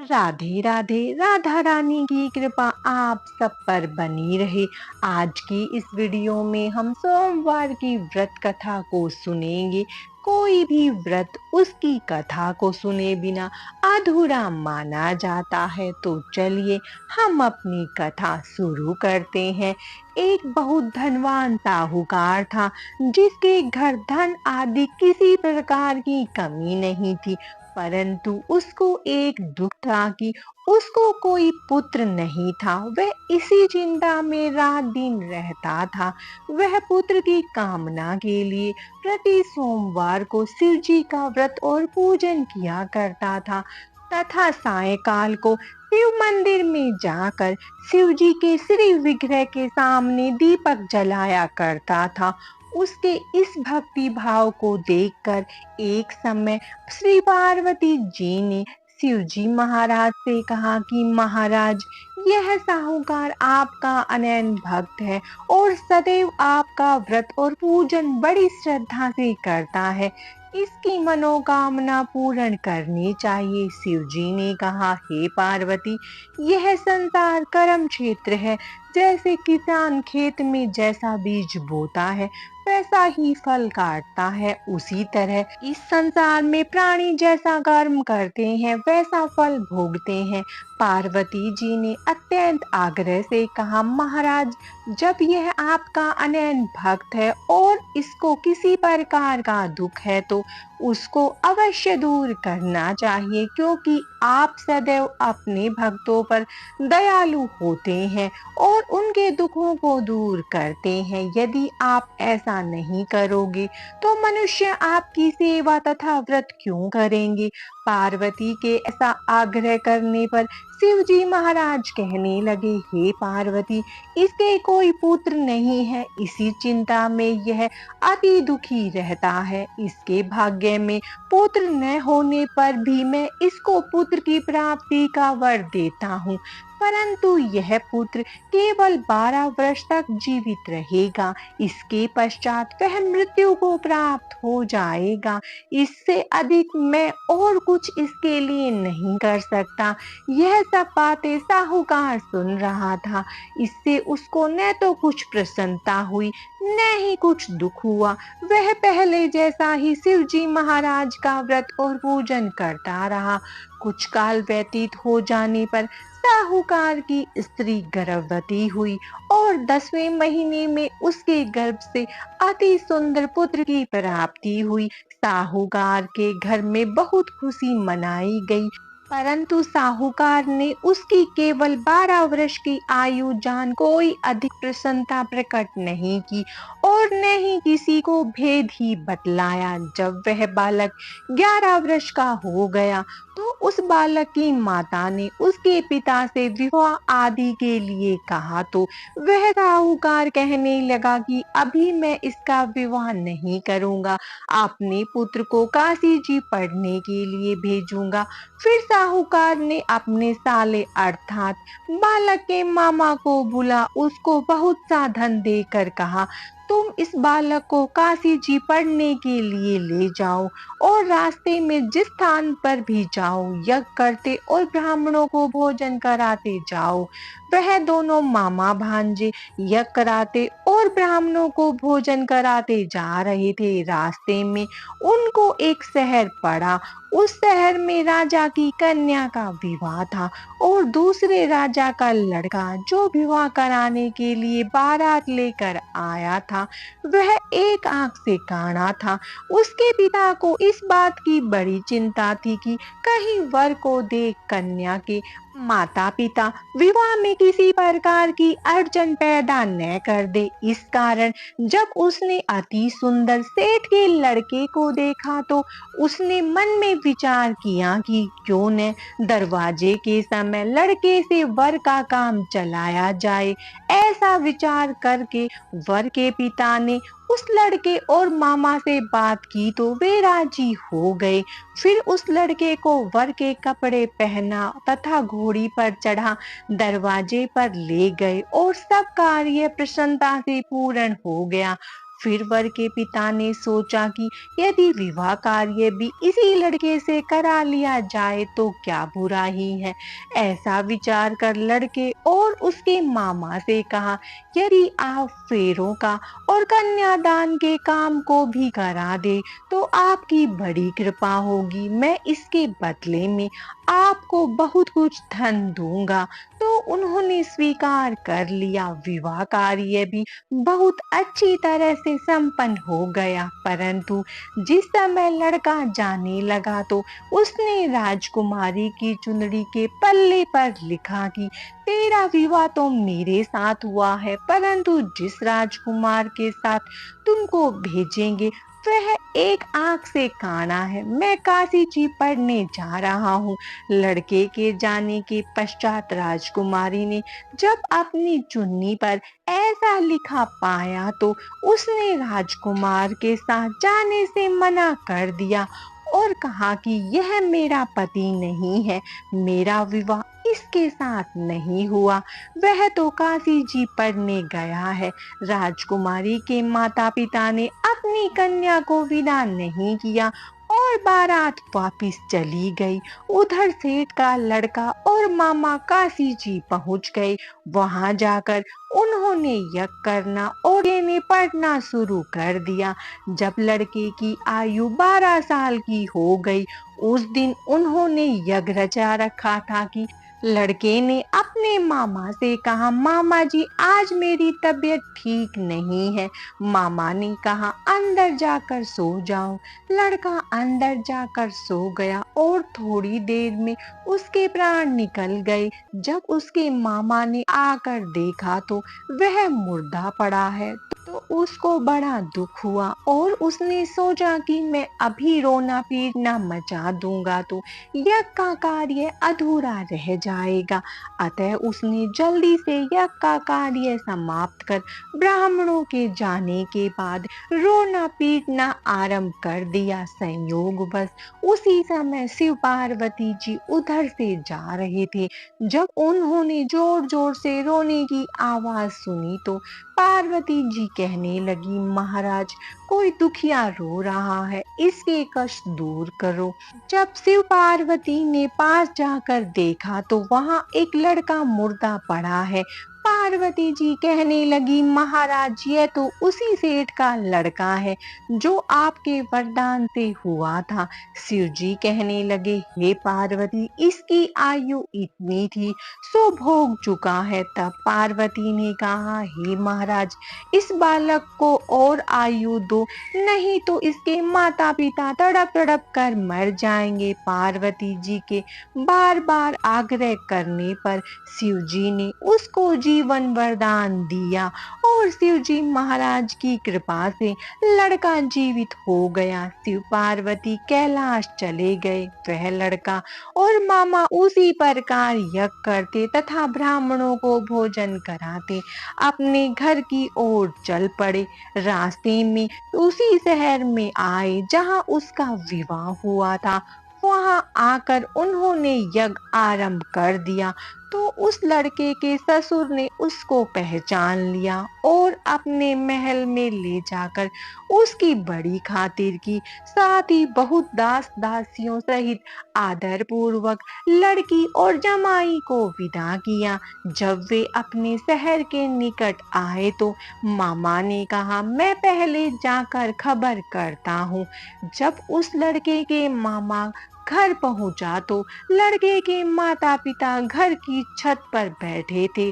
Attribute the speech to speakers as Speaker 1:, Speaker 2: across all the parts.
Speaker 1: राधे राधे। राधा रानी की कृपा आप सब पर बनी रहे। आज की इस वीडियो में हम सोमवार की व्रत कथा को सुनेंगे। कोई भी व्रत उसकी कथा को सुने बिना अधूरा माना जाता है। तो चलिए हम अपनी कथा शुरू करते हैं। एक बहुत धनवान साहूकार था, जिसके घर धन आदि किसी प्रकार की कमी नहीं थी। परंतु उसको एक दुख था कि उसको कोई पुत्र नहीं था। वह इसी चिंता में रात दिन रहता था। वह पुत्र की कामना के लिए प्रति सोमवार को शिव जी का व्रत और पूजन किया करता था तथा सायकाल को शिव मंदिर में जाकर शिव जी के श्री विग्रह के सामने दीपक जलाया करता था। उसके इस भक्ति भाव को देखकर एक समय श्री पार्वती जी ने शिव जी महाराज से कहा कि महाराज, यह साहूकार आपका अनन्य भक्त है और सदैव आपका व्रत और पूजन बड़ी श्रद्धा से करता है। इसकी मनोकामना पूर्ण करनी चाहिए। शिव जी ने कहा, हे पार्वती, यह संसार कर्म क्षेत्र है। जैसे किसान खेत में जैसा बीज बोता है वैसा ही फल काटता है, उसी तरह इस संसार में प्राणी जैसा कर्म करते हैं वैसा फल भोगते हैं। पार्वती जी ने अत्यंत आग्रह से कहा, महाराज, जब यह आपका अनन्य भक्त है और इसको किसी प्रकार का दुख है तो उसको अवश्य दूर करना चाहिए, क्योंकि आप सदैव अपने भक्तों पर दयालु होते हैं और उनके दुखों को दूर करते हैं। यदि आप ऐसा नहीं करोगे तो मनुष्य आपकी सेवा तथा व्रत क्यों करेंगे। पार्वती के ऐसा आग्रह करने पर शिव जी महाराज कहने लगे, हे पार्वती, इसके कोई पुत्र नहीं है। इसी चिंता में यह अति दुखी रहता है। इसके भाग्य में पुत्र न होने पर भी मैं इसको पुत्र की प्राप्ति का वर देता हूँ, परंतु यह पुत्र केवल 12 वर्ष तक जीवित रहेगा। इसके पश्चात वह मृत्यु को प्राप्त हो जाएगा। इससे अधिक मैं और कुछ इसके लिए नहीं कर सकता। यह सब बातें साहूकार सुन रहा था। इससे उसको न तो कुछ प्रसन्नता हुई न ही कुछ दुख हुआ। वह पहले जैसा ही शिव जी महाराज का व्रत और पूजन करता रहा। कुछ काल व्यतीत हो जाने पर साहूकार की स्त्री गर्भवती हुई और 10वें महीने में उसके गर्भ से अति सुंदर पुत्र की प्राप्ति हुई। साहूकार के घर में बहुत खुशी मनाई गई, परंतु साहूकार ने उसकी केवल 12 वर्ष की आयु जान कोई अधिक प्रसन्नता प्रकट नहीं की और न ही किसी को भेद ही बतलाया। जब वह बालक 11 वर्ष का हो गया तो उस बालक की माता ने उसके पिता से विवाह आदि के लिए कहा, तो वह साहूकार कहने लगा कि अभी मैं इसका विवाह नहीं करूंगा, अपने पुत्र को काशी जी पढ़ने के लिए भेजूंगा। फिर साहूकार ने अपने साले अर्थात बालक के मामा को बुला उसको बहुत सा धन देकर कहा, तुम इस बालक को काशी जी पढ़ने के लिए ले जाओ और रास्ते में जिस स्थान पर भी जाओ यज्ञ करते और ब्राह्मणों को भोजन कराते जाओ। वह दोनों मामा भांजे यज्ञ कराते और ब्राह्मणों को भोजन कराते जा रहे थे। रास्ते में उनको एक शहर पड़ा। उस शहर में राजा की कन्या का विवाह था और दूसरे राजा का लड़का जो विवाह कराने के लिए बारात लेकर आया था वह एक आंख से काना था। उसके पिता को इस बात की बड़ी चिंता थी कि कहीं वर को देख कन्या के माता पिता विवाह में किसी प्रकार की अड़चन पैदा न कर दे। इस कारण जब उसने अति सुंदर सेठ के लड़के को देखा तो उसने मन में विचार किया कि क्यों न दरवाजे के समय लड़के से वर का काम चलाया जाए। ऐसा विचार करके वर के पिता ने उस लड़के और मामा से बात की तो वे राजी हो गए। फिर उस लड़के को वर के कपड़े पहना तथा घोड़ी पर चढ़ा दरवाजे पर ले गए और सब कार्य प्रसन्नता से पूर्ण हो गया। फिर वर के पिता ने सोचा कि यदि विवाह कार्य भी इसी लड़के से करा लिया जाए तो क्या बुरा ही है। ऐसा विचार कर लड़के और उसके मामा से कहा, यदि आप फेरों का और कन्यादान के काम को भी करा दे तो आपकी बड़ी कृपा होगी। मैं इसके बदले में आपको बहुत कुछ धन दूंगा। तो उन्होंने स्वीकार कर लिया। विवाह कार्य भी बहुत अच्छी तरह से संपन्न हो गया, परंतु जिस समय लड़का जाने लगा तो उसने राजकुमारी की चुनरी के पल्ले पर लिखा कि तेरा विवाह तो मेरे साथ हुआ है, परंतु जिस राजकुमार के साथ तुमको भेजेंगे वह एक आंख से काना है। मैं काशी जी पढ़ने जा रहा हूँ। लड़के के जाने के पश्चात राजकुमारी ने जब अपनी चुन्नी पर ऐसा लिखा पाया तो उसने राजकुमार के साथ जाने से मना कर दिया और कहा कि यह मेरा पति नहीं है, मेरा विवाह इसके साथ नहीं हुआ, वह तो काशी जी पढ़ने गया है। राजकुमारी के माता पिता ने अपनी कन्या को विदा नहीं किया और बारात वापिस चली गई। उधर सेठ का लड़का और मामा काशी जी पहुंच गए। वहां जाकर उन्होंने यज्ञ करना और ने पढ़ना शुरू कर दिया। जब लड़के की आयु 12 साल की हो गई, उस दिन उन्होंने यज्ञ रचा रखा था कि लड़के ने अपने मामा से कहा, मामा जी आज मेरी तबीयत ठीक नहीं है। मामा ने कहा, अंदर जाकर सो जाओ। लड़का अंदर जाकर सो गया और थोड़ी देर में उसके प्राण निकल गए। जब उसके मामा ने आकर देखा तो वह मुर्दा पड़ा है तो उसको बड़ा दुख हुआ और उसने सोचा कि मैं अभी रोना पीटना मचा दूंगा तो यज्ञ का कार्य अधूरा रह जाएगा। अतः उसने जल्दी से यज्ञ का कार्य समाप्त कर ब्राह्मणों के जाने के बाद रोना पीटना आरंभ कर दिया। संयोगवश उसी समय शिव पार्वती जी उधर से जा रहे थे। जब उन्होंने जोर जोर से रोने की आवाज सुनी तो पार्वती जी कहने लगी, महाराज कोई दुखिया रो रहा है, इसके कष्ट दूर करो। जब शिव पार्वती ने पास जाकर देखा तो वहां एक लड़का मुर्दा पड़ा है। पार्वती जी कहने लगी, महाराज यह तो उसी सेठ का लड़का है जो आपके वरदान से हुआ था। शिव जी कहने लगे, हे पार्वती इसकी आयु इतनी थी सो भोग चुका है। तब पार्वती ने कहा, हे महाराज इस बालक को और आयु दो, नहीं तो इसके माता पिता तड़प तड़प कर मर जाएंगे। पार्वती जी के बार बार आग्रह करने पर शिव जी ने उसको जीवन वरदान दिया और शिव जी महाराज की कृपा से लड़का जीवित हो गया। शिव पार्वती कैलाश चले गए। वह लड़का और मामा उसी प्रकार यज्ञ करते तथा ब्राह्मणों को भोजन कराते अपने घर की ओर चल पड़े। रास्ते में उसी शहर में आए जहां उसका विवाह हुआ था। वहां आकर उन्होंने यज्ञ आरंभ कर दिया तो उस लड़के के ससुर ने उसको पहचान लिया और अपने महल में ले जाकर उसकी बड़ी खातिर की, साथ ही बहुत दास दासियों सहित आदर पूर्वक लड़की और जमाई को विदा किया। जब वे अपने शहर के निकट आए तो मामा ने कहा, मैं पहले जाकर खबर करता हूँ। जब उस लड़के के मामा घर पहुंचा तो लड़के के माता पिता घर की छत पर बैठे थे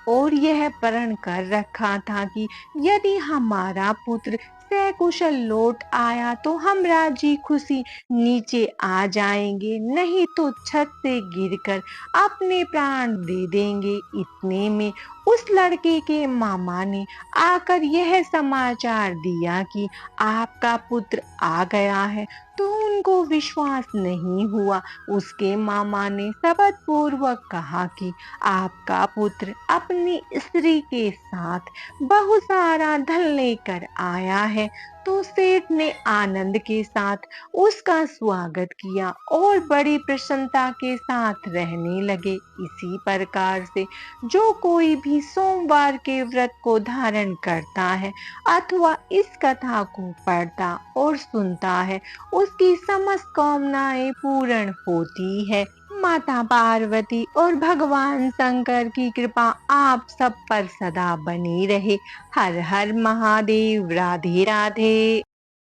Speaker 1: और यह प्रण कर रखा था कि यदि हमारा पुत्र सकुशल लौट आया तो हम राजी खुशी नीचे आ जाएंगे, नहीं तो छत से गिरकर अपने प्राण दे देंगे। इतने में उस लड़के के मामा ने आकर यह समाचार दिया कि आपका पुत्र आ गया है तो उनको विश्वास नहीं हुआ। उसके मामा ने शपथ पूर्वक कहा कि आपका पुत्र अपनी स्त्री के साथ बहुत सारा धन लेकर आया है, तो सेठ ने आनंद के साथ उसका स्वागत किया और बड़ी प्रसन्नता के साथ रहने लगे। इसी प्रकार से जो कोई भी सोमवार के व्रत को धारण करता है अथवा इस कथा को पढ़ता और सुनता है, उसकी समस्त कामनाएं पूर्ण होती है। माता पार्वती और भगवान शंकर की कृपा आप सब पर सदा बनी रहे। हर हर महादेव। राधे राधे।